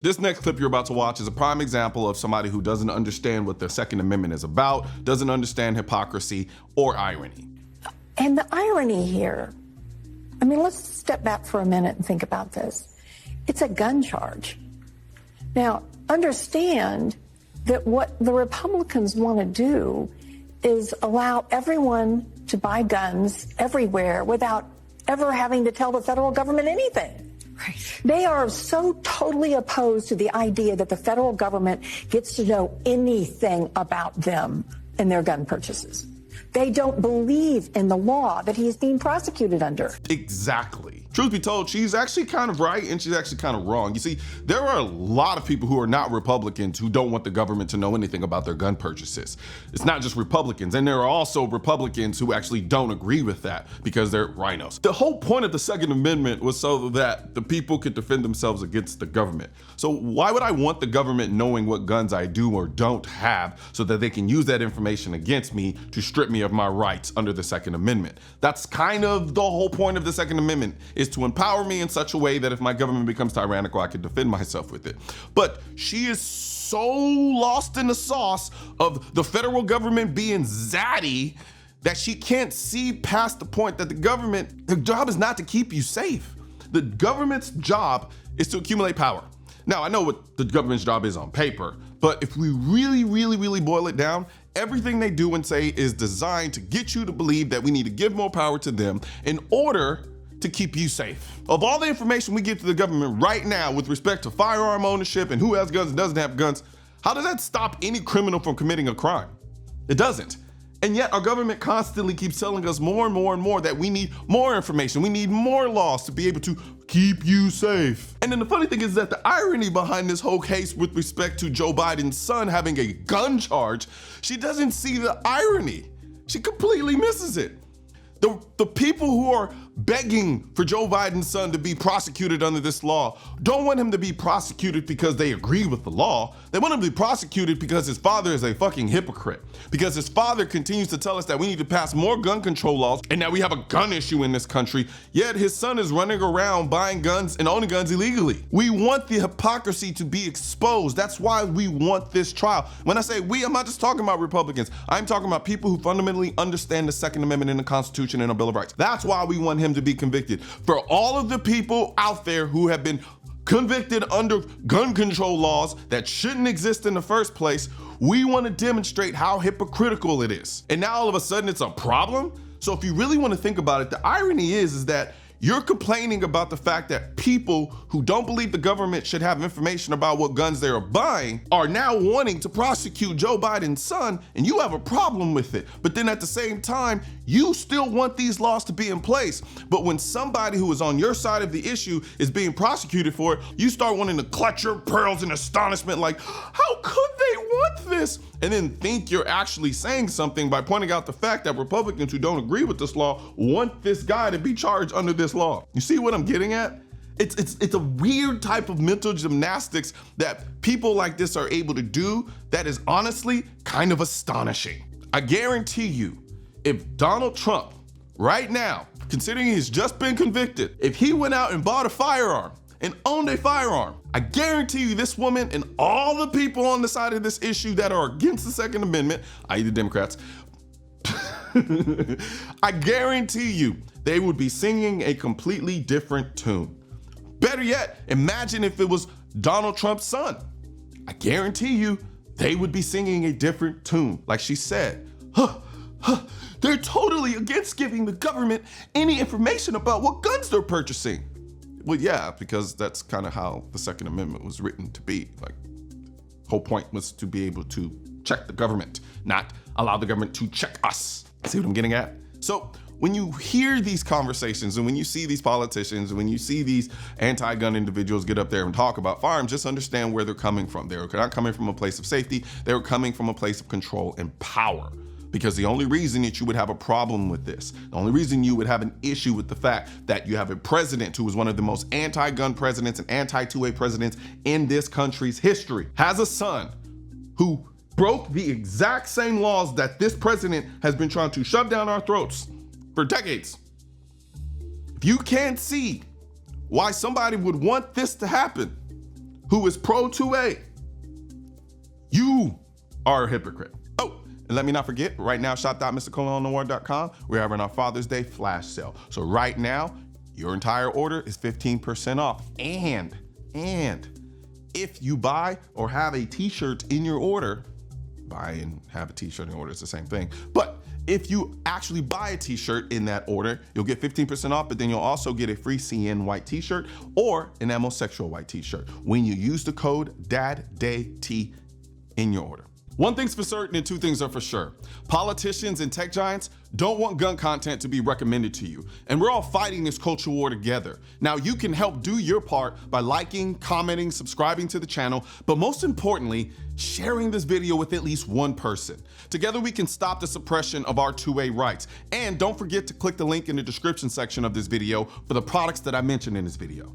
This next clip you're about to watch is a prime example of somebody who doesn't understand what the Second Amendment is about, doesn't understand hypocrisy or irony. And the irony here, I mean, let's step back for a minute and think about this. It's a gun charge. Now, understand that what the Republicans want to do is allow everyone to buy guns everywhere without ever having to tell the federal government anything. Right. They are so totally opposed to the idea that the federal government gets to know anything about them and their gun purchases. They don't believe in the law that he's being prosecuted under. Exactly. Truth be told, she's actually kind of right and she's actually kind of wrong. You see, there are a lot of people who are not Republicans who don't want the government to know anything about their gun purchases. It's not just Republicans, and there are also Republicans who actually don't agree with that because they're rhinos. The whole point of the Second Amendment was so that the people could defend themselves against the government. So why would I want the government knowing what guns I do or don't have so that they can use that information against me to strip me of my rights under the Second Amendment? That's kind of the whole point of the Second Amendment, is to empower me in such a way that if my government becomes tyrannical, I can defend myself with it. But she is so lost in the sauce of the federal government being zaddy that she can't see past the point that the job is not to keep you safe. The government's job is to accumulate power. Now, I know what the government's job is on paper, but if we really boil it down, everything they do and say is designed to get you to believe that we need to give more power to them in order to keep you safe. Of all the information we give to the government right now with respect to firearm ownership and who has guns and doesn't have guns, how does that stop any criminal from committing a crime? It doesn't. And yet our government constantly keeps telling us more and more that we need more information, we need more laws to be able to keep you safe. And then the funny thing is that the irony behind this whole case with respect to Joe Biden's son having a gun charge, she doesn't see the irony. She completely misses it. The people who are begging for Joe Biden's son to be prosecuted under this law don't want him to be prosecuted because they agree with the law. They want him to be prosecuted because his father is a fucking hypocrite. Because his father continues to tell us that we need to pass more gun control laws and that we have a gun issue in this country, yet his son is running around buying guns and owning guns illegally. We want the hypocrisy to be exposed. That's why we want this trial. When I say we, I'm not just talking about Republicans. I'm talking about people who fundamentally understand the Second Amendment and the Constitution and a Bill of Rights. That's why we want him to be convicted. For all of the people out there who have been convicted under gun control laws that shouldn't exist in the first place, we want to demonstrate how hypocritical it is. And now all of a sudden it's a problem? So if you really want to think about it, the irony is that you're complaining about the fact that people who don't believe the government should have information about what guns they're buying are now wanting to prosecute Joe Biden's son, and you have a problem with it. But then at the same time, you still want these laws to be in place. But when somebody who is on your side of the issue is being prosecuted for it, you start wanting to clutch your pearls in astonishment like, how could they want this? And then think you're actually saying something by pointing out the fact that Republicans who don't agree with this law want this guy to be charged under this law. You see what I'm getting at? It's a weird type of mental gymnastics that people like this are able to do that is honestly kind of astonishing. I guarantee you, if Donald Trump right now, considering he's just been convicted, if he went out and bought a firearm and owned a firearm, I guarantee you this woman and all the people on the side of this issue that are against the Second Amendment, i.e. the Democrats, I guarantee you they would be singing a completely different tune. Better yet, imagine if it was Donald Trump's son. I guarantee you they would be singing a different tune. Like she said, they're totally against giving the government any information about what guns they're purchasing. Well, yeah, because that's kind of how the Second Amendment was written to be. Like, whole point was to be able to check the government, not allow the government to check us. See what I'm getting at? So when you hear these conversations and when you see these politicians and when you see these anti-gun individuals get up there and talk about firearms, just understand where they're coming from. They're not coming from a place of safety. They're coming from a place of control and power. Because the only reason that you would have a problem with this, the only reason you would have an issue with the fact that you have a president who was one of the most anti-gun presidents and anti-2A presidents in this country's history, has a son who broke the exact same laws that this president has been trying to shove down our throats for decades. If you can't see why somebody would want this to happen, who is pro 2A, you are a hypocrite. Oh, and let me not forget, right now, shop.mrcolonnoir.com, we're having our Father's Day flash sale. So right now, your entire order is 15% off. And if you buy or have a t-shirt in your order, buy and have a t-shirt in your order, it's the same thing. But if you actually buy a t-shirt in that order, you'll get 15% off, but then you'll also get a free CN white t-shirt or an homosexual white t-shirt when you use the code DADDAYT in your order. One thing's for certain and two things are for sure. Politicians and tech giants don't want gun content to be recommended to you. And we're all fighting this culture war together. Now you can help do your part by liking, commenting, subscribing to the channel, but most importantly, sharing this video with at least one person. Together we can stop the suppression of our 2A rights. And don't forget to click the link in the description section of this video for the products that I mentioned in this video.